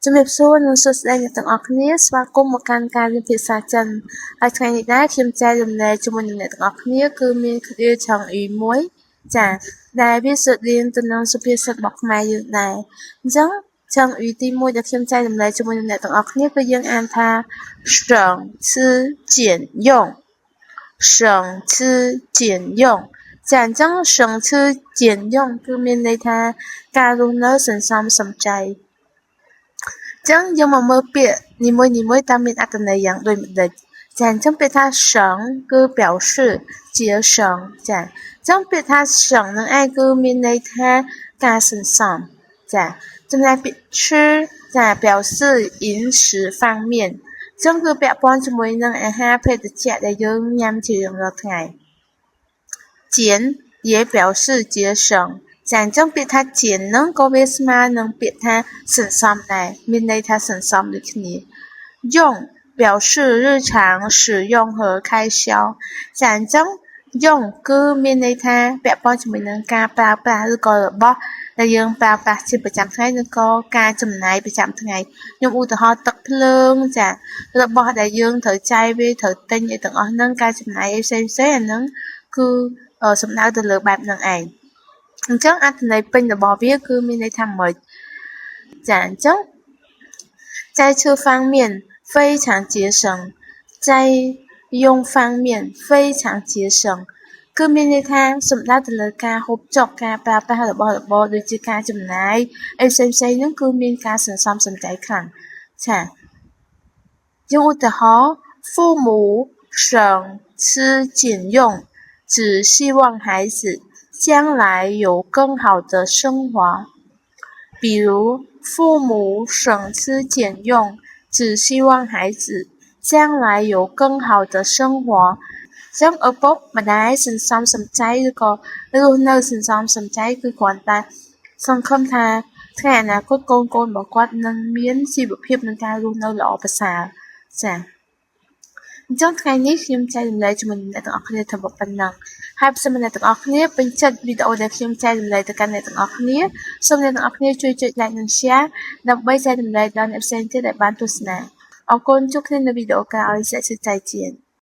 ជំរាបសួរនិងសួស្តីអ្នកទាំងអស់គ្នាស្វាគមន៍មកកាន់ការរៀនភាសាចិនហើយថ្ងៃនេះដែរខ្ញុំចែករំលែកជាមួយនឹងអ្នកទាំងអស់គ្នាគឺមានគ្រាឆងអ៊ីមួយចាដែលវាស្រដៀងទៅនឹងសុភាសិតរបស់ខ្មែរយើងដែរអញ្ចឹងឆងអ៊ីទី1ដែលខ្ញុំចែករំលែកជាមួយនឹងអ្នកទាំងអស់គ្នាគឺយើងអានថា省吃俭用省吃俭用ចាអញ្ចឹង省吃俭用គឺមានន័យថាការរស់នៅសន្សំសំចៃចឹងយើងមកមើលពាក្យនីមួយៗតើមានអត្ថន័យយ៉ាងដូចម្ដេចចាអញ្ចឹងពាក្យថា省គឺ表示节省ចាអញ្ចឹងពាក្យថា省នឹងឯងគឺមានន័យថាការសន្សំចាចំណែកពាក្យ吃ចា表示饮食方面ចឹងគឺពាក់ព័ន្ធជាមួយនឹងអាហារភេសជ្ជៈដែលយើងញ៉ាំជារៀងរាល់ថ្ងៃ减也表示节省ចាអញ្ចឹងពាក្យថា减ហ្នឹងក៏វាស្មើនឹងពាក្យថាសន្សំដែរមានន័យថាសន្សំដូចគ្នា用表示日常使用和开销ចាអញ្ចឹង用គឺមានន័យថាពាក់ព័ន្ធជាមួយនឹងការប្រើប្រាស់ឬក៏របស់ដែលយើងប្រើប្រាស់ជាប្រចាំថ្ងៃឬក៏ការចំណាយប្រចាំថ្ងៃខ្ញុំឧទាហរណ៍ទឹកភ្លើងចារបស់ដែលយើងត្រូវចាយវាត្រូវទិញអីទាំងអស់ហ្នឹងការចំណាយអីផ្សេងៗអាហ្នឹងគឺសំដៅទៅលើបែបហ្នឹងឯងអញ្ចឹងអត្ថន័យពេញរបស់វាគឺមានន័យថាម៉េចចាអញ្ចឹង在这方面非常节省在用方面非常节省គឺមានន័យថាសំដៅទៅលើការហូបចុកការប្រើប្រាស់របស់របរដូចជាការចំណាយអីផ្សេងៗហ្នឹងគឺមានការសន្សំសំចៃខ្លាំងចា用ឧទាហរណ៍父母省吃俭用只希望孩子将来有更好的生活比如父母省吃俭用只希望孩子将来有更好的生活ចឹងឪពុកម្ដាយសន្សំសំចៃឬក៏រស់នៅសន្សំសំចៃគឺគ្រាន់តែសង្ឃឹមថាថ្ងៃអនាគតកូនរបស់គាត់នឹងមានជីវភាពនិងការរស់នៅល្អប្រសើរចាអញ្ចឹងថ្ងៃនេះខ្ញុំចែករំលែកជាមួយអ្នកទាំងអស់គ្នាថាប៉ុណ្ណឹងហើយបើសិនអ្នកទាំងអស់គ្នាពេញចិត្តវីដេអូដែលខ្ញុំចែករំលែកទៅកាន់អ្នកទាំងអស់គ្នាសូមអ្នកទាំងអស់គ្នាជួយចុច like និង share ដើម្បីចែករំលែកដល់អ្នកផ្សេងទៀតដែលបានទស្សនាអរគុណជួបគ្នានៅវីដេអូក្រោយ再次再见